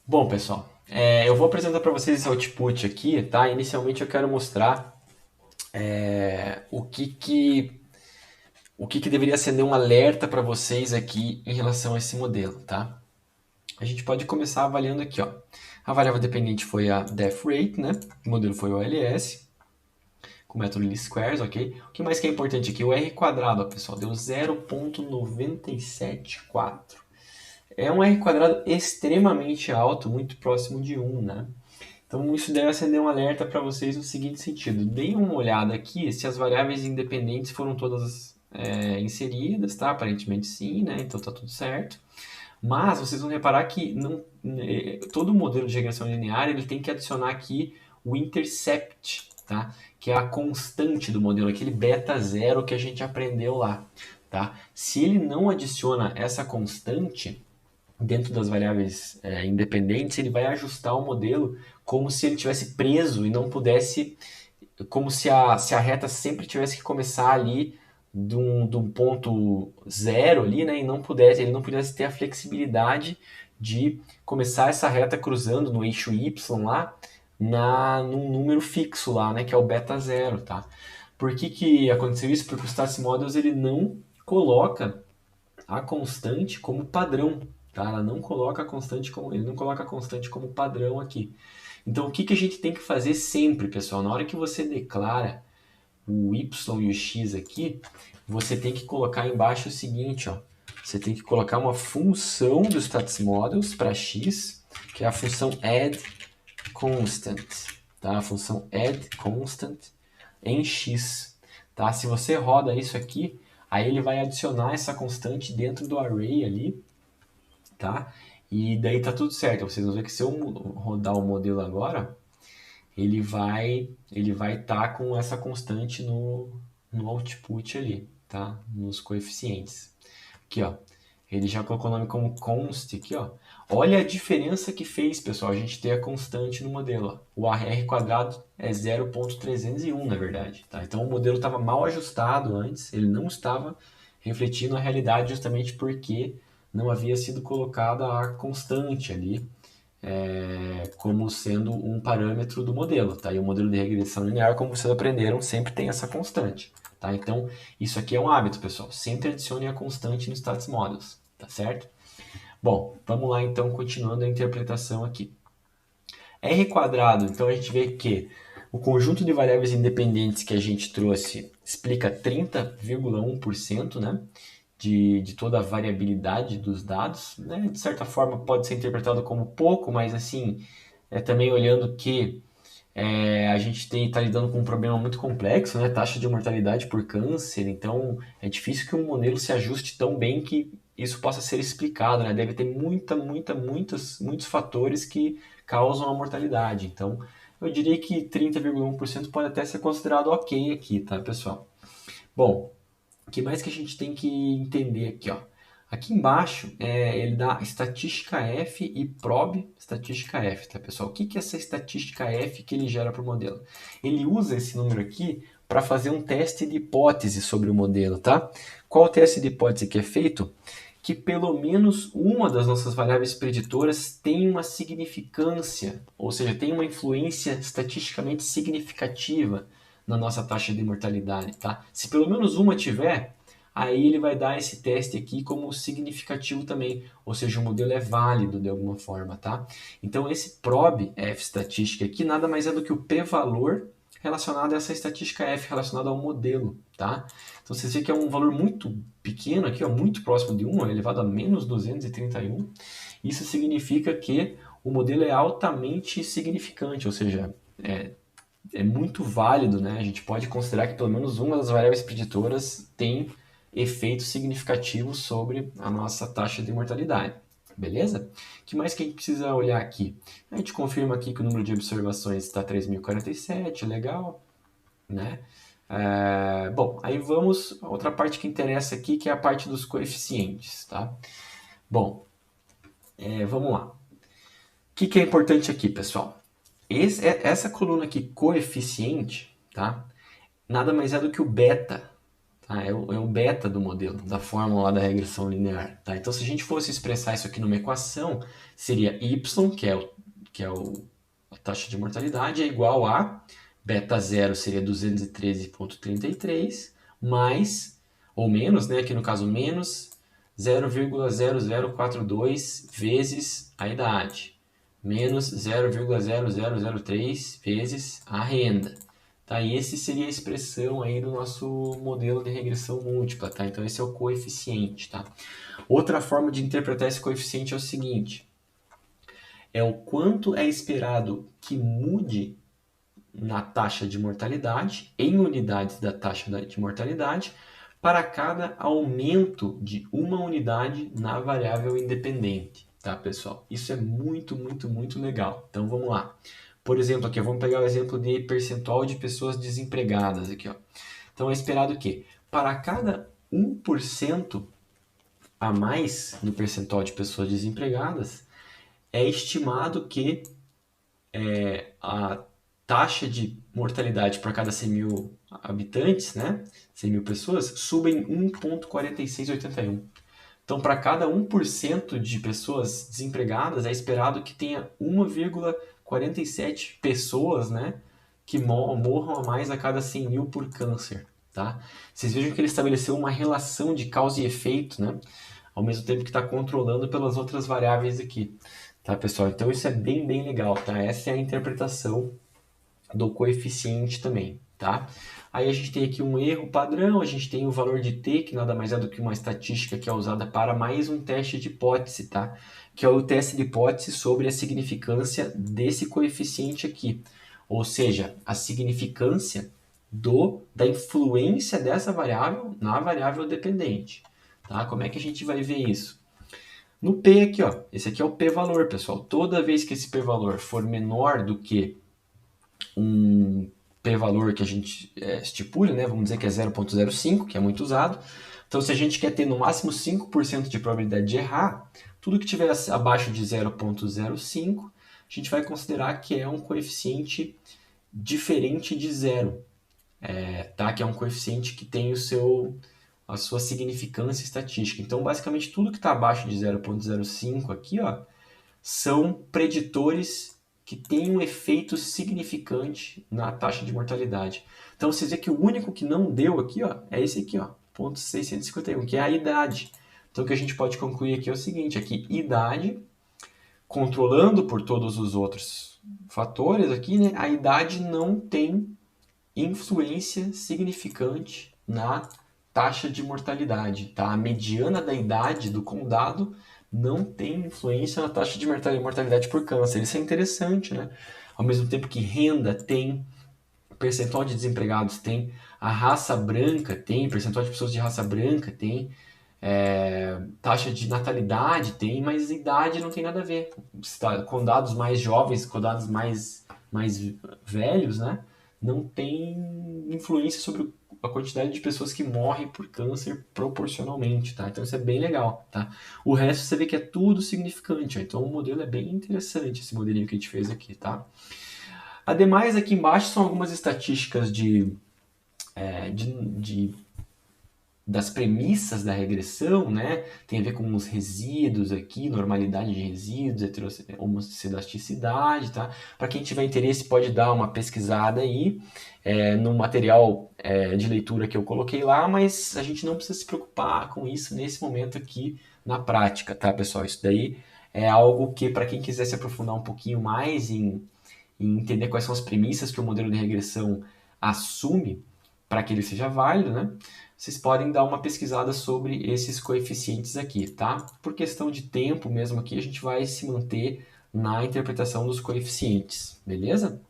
Bom, pessoal, eu vou apresentar para vocês esse output aqui, tá? Inicialmente eu quero mostrar o que deveria acender um alerta para vocês aqui em relação a esse modelo, tá? A gente pode começar avaliando aqui, ó. A variável dependente foi a death rate, né? O modelo foi o OLS, com o método least squares, ok? O que mais que é importante aqui? O R quadrado, ó, pessoal, deu 0,974. É um R quadrado extremamente alto, muito próximo de 1, né? Então isso deve acender um alerta para vocês no seguinte sentido. Deem uma olhada aqui se as variáveis independentes foram todas inseridas, tá? Aparentemente sim, né? Então tá tudo certo. Mas vocês vão reparar que todo modelo de regressão linear ele tem que adicionar aqui o intercept, tá? Que é a constante do modelo, aquele beta zero que a gente aprendeu lá, tá? Se ele não adiciona essa constante, dentro das variáveis independentes, ele vai ajustar o modelo como se ele tivesse preso e não pudesse, como se a reta sempre tivesse que começar ali de um ponto zero ali, né, e ele não pudesse ter a flexibilidade de começar essa reta cruzando no eixo y lá, num número fixo lá, né, que é o beta zero, tá? Por que que aconteceu isso? Porque o Stats Models ele não coloca a constante como padrão, tá? Ela não coloca a constante como, ele não coloca a constante como padrão aqui. Então, o que que a gente tem que fazer sempre, pessoal? Na hora que você declara o y e o x aqui, você tem que colocar embaixo o seguinte, ó. Você tem que colocar uma função do status models para x, que é a função add constant, tá? A função add constant em x, tá? Se você roda isso aqui, aí ele vai adicionar essa constante dentro do array ali, tá? E daí tá tudo certo. Vocês vão ver que se eu rodar o modelo agora, ele vai estar com essa constante no output ali, tá? Nos coeficientes. Aqui, ó. Ele já colocou o nome como const aqui, ó. Olha a diferença que fez, pessoal, a gente ter a constante no modelo. Ó. O r quadrado é 0,301, na verdade. Tá? Então o modelo estava mal ajustado antes, ele não estava refletindo a realidade justamente porque não havia sido colocada a constante ali como sendo um parâmetro do modelo. Tá? E o modelo de regressão linear, como vocês aprenderam, sempre tem essa constante. Tá? Então, isso aqui é um hábito, pessoal. Sempre adicione a constante no status models. Tá certo? Bom, vamos lá então, continuando a interpretação aqui. R quadrado, então a gente vê que o conjunto de variáveis independentes que a gente trouxe explica 30,1%, né, de toda a variabilidade dos dados. Né? De certa forma pode ser interpretado como pouco, mas assim, também olhando que a gente está lidando com um problema muito complexo, né? Taxa de mortalidade por câncer, então é difícil que um modelo se ajuste tão bem que isso possa ser explicado, né? Deve ter muitos fatores que causam a mortalidade. Então, eu diria que 30,1% pode até ser considerado ok aqui, tá, pessoal? Bom, o que mais que a gente tem que entender aqui, ó? Aqui embaixo, ele dá estatística F e prob estatística F, tá, pessoal? O que que é essa estatística F que ele gera para o modelo? Ele usa esse número aqui para fazer um teste de hipótese sobre o modelo, tá? Qual o teste de hipótese que é feito? Que pelo menos uma das nossas variáveis preditoras tem uma significância, ou seja, tem uma influência estatisticamente significativa na nossa taxa de mortalidade, tá? Se pelo menos uma tiver, aí ele vai dar esse teste aqui como significativo também, ou seja, o modelo é válido de alguma forma, tá? Então esse prob F estatística aqui nada mais é do que o p-valor relacionado a essa estatística F relacionada ao modelo, tá? Então vocês veem que é um valor muito pequeno aqui, ó, muito próximo de 1, elevado a menos 231. Isso significa que o modelo é altamente significante, ou seja, é muito válido, né? A gente pode considerar que pelo menos uma das variáveis preditoras tem efeito significativo sobre a nossa taxa de mortalidade. Beleza? O que mais que a gente precisa olhar aqui? A gente confirma aqui que o número de observações está 3.047, legal, né? Bom, aí vamos a outra parte que interessa aqui, que é a parte dos coeficientes, tá? Bom, vamos lá. O que é importante aqui, pessoal? Essa coluna aqui, coeficiente, tá? Nada mais é do que o beta, Tá? É o beta do modelo, da fórmula lá da regressão linear. Tá? Então, se a gente fosse expressar isso aqui numa equação, seria y, que é a taxa de mortalidade, é igual a beta 0 seria 213,33, mais, ou menos, né? Aqui no caso menos, 0,0042 vezes a idade, menos 0,0003 vezes a renda. Tá? E esse seria a expressão aí do nosso modelo de regressão múltipla, tá? Então esse é o coeficiente, tá? Outra forma de interpretar esse coeficiente é o seguinte: é o quanto é esperado que mude na taxa de mortalidade, em unidades da taxa de mortalidade, para cada aumento de uma unidade na variável independente, tá, pessoal? Isso é muito, muito, muito legal. Então vamos lá. Por exemplo, aqui vamos pegar o exemplo de percentual de pessoas desempregadas aqui, ó. Então é esperado que para cada 1% a mais no percentual de pessoas desempregadas, é estimado que a taxa de mortalidade para cada 100 mil habitantes, né, 100 mil pessoas, suba em 1,4681. Então, para cada 1% de pessoas desempregadas, é esperado que tenha 1,47 pessoas, né, que morram a mais a cada 100 mil por câncer. Tá? Vocês vejam que ele estabeleceu uma relação de causa e efeito, né, ao mesmo tempo que está controlando pelas outras variáveis aqui. Tá, pessoal? Então, isso é bem, bem legal. Tá? Essa é a interpretação do coeficiente também, tá? Aí a gente tem aqui um erro padrão, a gente tem o valor de t, que nada mais é do que uma estatística que é usada para mais um teste de hipótese, tá? Que é o teste de hipótese sobre a significância desse coeficiente aqui. Ou seja, a significância da influência dessa variável na variável dependente. Tá? Como é que a gente vai ver isso? No P aqui, ó, esse aqui é o P-valor, pessoal. Toda vez que esse P-valor for menor do que um p-valor que a gente estipule, né? Vamos dizer que é 0,05, que é muito usado. Então, se a gente quer ter no máximo 5% de probabilidade de errar, tudo que tiver abaixo de 0,05, a gente vai considerar que é um coeficiente diferente de zero, tá? Que é um coeficiente que tem a sua significância estatística. Então, basicamente, tudo que está abaixo de 0,05 aqui, ó, são preditores que têm um efeito significante na taxa de mortalidade. Então, você vê que o único que não deu aqui, ó, é esse aqui, ó, 0,651, que é a idade. Então, o que a gente pode concluir aqui é o seguinte, aqui, idade, controlando por todos os outros fatores aqui, né, a idade não tem influência significante na taxa de mortalidade, tá? A mediana da idade do condado não tem influência na taxa de mortalidade por câncer. Isso é interessante, né? Ao mesmo tempo que renda tem, percentual de desempregados tem, a raça branca tem, percentual de pessoas de raça branca tem, taxa de natalidade tem, mas idade não tem nada a ver. Condados mais jovens, condados mais velhos, né? Não tem influência sobre a quantidade de pessoas que morrem por câncer proporcionalmente, tá? Então isso é bem legal, tá? O resto você vê que é tudo significante, ó. Então o modelo é bem interessante, esse modelinho que a gente fez aqui, tá? Ademais, aqui embaixo são algumas estatísticas das premissas da regressão, né? Tem a ver com os resíduos aqui, normalidade de resíduos, homocistaticidade, tá? Para quem tiver interesse pode dar uma pesquisada aí no material de leitura que eu coloquei lá, mas a gente não precisa se preocupar com isso nesse momento aqui na prática, tá, pessoal? Isso daí é algo que, para quem quiser se aprofundar um pouquinho mais em entender quais são as premissas que o modelo de regressão assume para que ele seja válido, né? Vocês podem dar uma pesquisada sobre esses coeficientes aqui, tá? Por questão de tempo mesmo aqui, a gente vai se manter na interpretação dos coeficientes, beleza?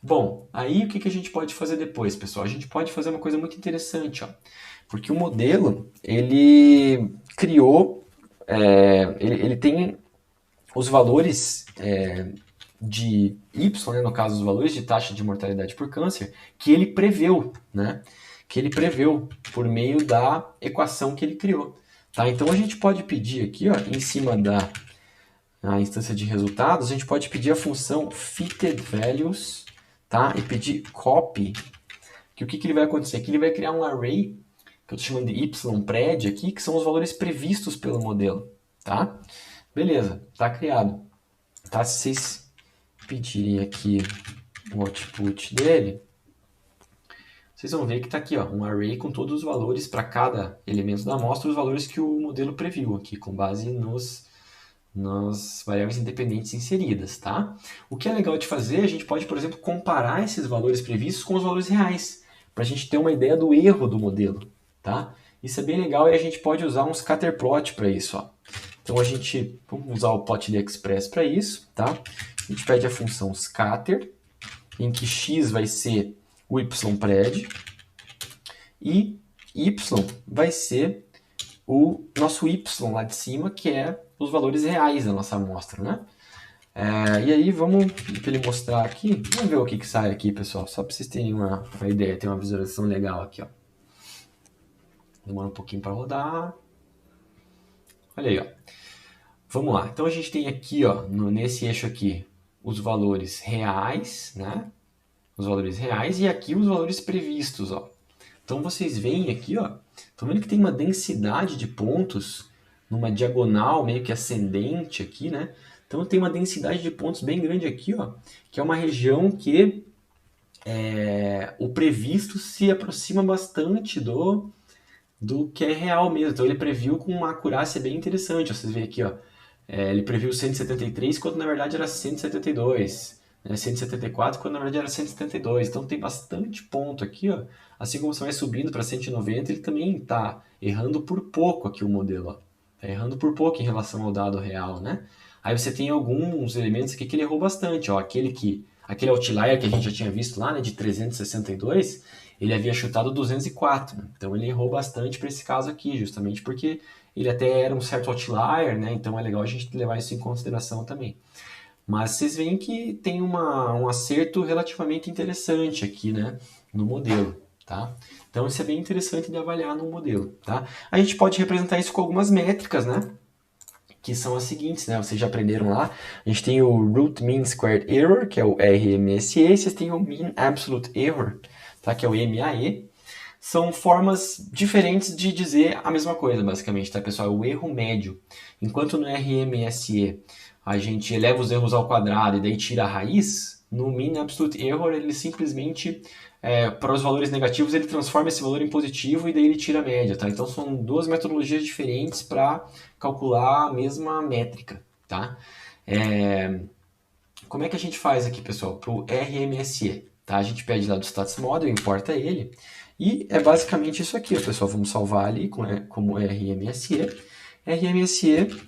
Bom, aí o que a gente pode fazer depois, pessoal? A gente pode fazer uma coisa muito interessante, ó. Porque o modelo, ele criou, ele tem os valores de Y, né, no caso, os valores de taxa de mortalidade por câncer, que ele preveu, né? Que ele preveu por meio da equação que ele criou. Tá? Então a gente pode pedir aqui, ó, em cima da instância de resultados, a gente pode pedir a função fitted values, tá? E pedir copy que o que ele vai acontecer? Que ele vai criar um array, que eu estou chamando de ypred aqui, que são os valores previstos pelo modelo, tá? Beleza, tá criado. Tá? Se vocês pedirem aqui o output dele, vocês vão ver que está aqui, ó, um array com todos os valores para cada elemento da amostra, os valores que o modelo previu aqui, com base nas variáveis independentes inseridas, tá? O que é legal de fazer, a gente pode, por exemplo, comparar esses valores previstos com os valores reais, para a gente ter uma ideia do erro do modelo, tá? Isso é bem legal e a gente pode usar um scatterplot para isso, ó. Então vamos usar o plotly express para isso, tá? A gente pede a função scatter, em que x vai ser o ypred e y vai ser o nosso y lá de cima, que é os valores reais da nossa amostra, né? E aí vamos para ele mostrar aqui, vamos ver o que sai aqui, pessoal, só para vocês terem uma ideia, ter uma visualização legal aqui, ó. Demora um pouquinho para rodar. Olha aí, ó. Vamos lá. Então a gente tem aqui, ó, nesse eixo aqui, os valores reais, né? Os valores reais e aqui os valores previstos, ó. Então vocês veem aqui, ó, estão vendo que tem uma densidade de pontos numa diagonal meio que ascendente aqui, né? Então tem uma densidade de pontos bem grande aqui, ó, que é uma região que o previsto se aproxima bastante do que é real mesmo. Então ele previu com uma acurácia bem interessante. Vocês veem aqui, ó, ele previu 173, quando na verdade era 172. 174, quando na verdade era 172. Então tem bastante ponto aqui, ó. Assim como você vai subindo para 190, ele também está errando por pouco aqui o modelo. Está errando por pouco em relação ao dado real, né? Aí você tem alguns elementos aqui que ele errou bastante. Ó. Aquele outlier que a gente já tinha visto lá, né, de 362, ele havia chutado 204. Né? Então ele errou bastante para esse caso aqui, justamente porque ele até era um certo outlier, né? Então é legal a gente levar isso em consideração também. Mas vocês veem que tem um acerto relativamente interessante aqui, né, no modelo, tá? Então isso é bem interessante de avaliar no modelo, tá? A gente pode representar isso com algumas métricas, né? Que são as seguintes, né? Vocês já aprenderam lá. A gente tem o Root Mean Squared Error, que é o RMSE, e vocês têm o Mean Absolute Error, tá? Que é o MAE. São formas diferentes de dizer a mesma coisa, basicamente, tá, pessoal? O erro médio. Enquanto no RMSE a gente eleva os erros ao quadrado e daí tira a raiz, no Mean Absolute Error ele simplesmente, para os valores negativos, ele transforma esse valor em positivo e daí ele tira a média, tá? Então são duas metodologias diferentes para calcular a mesma métrica, tá? Como é que a gente faz aqui, pessoal? Para o RMSE, tá? A gente pede lá do Stats Model, importa ele, e é basicamente isso aqui, pessoal. Vamos salvar ali como RMSE. RMSE,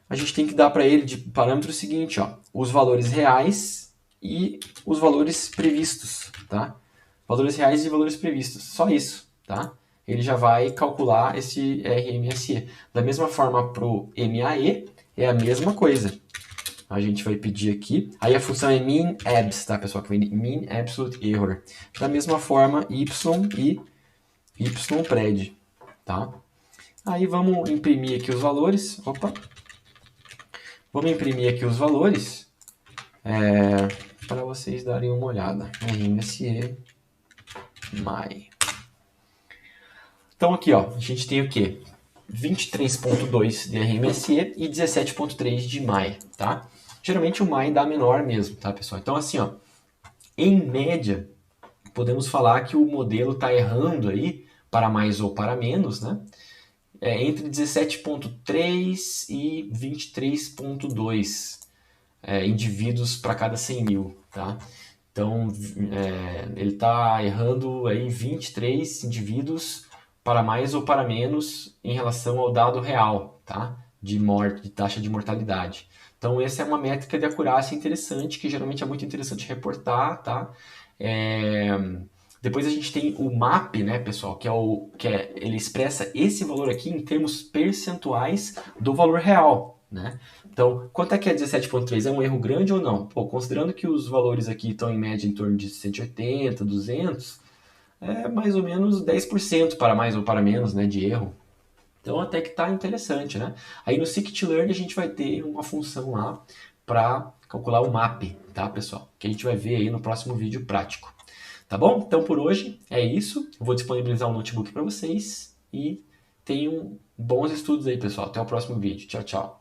a gente tem que dar para ele de parâmetro o seguinte, ó, os valores reais e os valores previstos, tá? Valores reais e valores previstos, só isso, tá? Ele já vai calcular esse RMSE. Da mesma forma para o MAE, é a mesma coisa. A gente vai pedir aqui. Aí a função é mean abs, tá, pessoal? Que vem de mean absolute error. Da mesma forma, y e ypred, tá? Aí vamos imprimir aqui os valores. Opa! Vamos imprimir aqui os valores para vocês darem uma olhada. RMSE MAE. Então aqui, ó, a gente tem o quê? 23.2 de RMSE e 17.3 de MAE, tá? Geralmente o MAE dá menor mesmo, tá, pessoal? Então assim, ó, em média, podemos falar que o modelo está errando aí para mais ou para menos, né? Entre 17.3 e 23.2 indivíduos para cada 100 mil, tá? Então, ele está errando aí 23 indivíduos para mais ou para menos em relação ao dado real, tá? De taxa de mortalidade. Então, essa é uma métrica de acurácia interessante, que geralmente é muito interessante reportar, tá? Depois a gente tem o MAP, né, pessoal, ele expressa esse valor aqui em termos percentuais do valor real, né? Então, quanto é que é 17.3? É um erro grande ou não? Pô, considerando que os valores aqui estão em média em torno de 180, 200, é mais ou menos 10% para mais ou para menos, né, de erro. Então, até que está interessante, né? Aí no scikit-learn a gente vai ter uma função lá para calcular o MAP, tá, pessoal? Que a gente vai ver aí no próximo vídeo prático. Tá bom? Então por hoje é isso. Eu vou disponibilizar um notebook para vocês e tenham bons estudos aí, pessoal. Até o próximo vídeo. Tchau, tchau.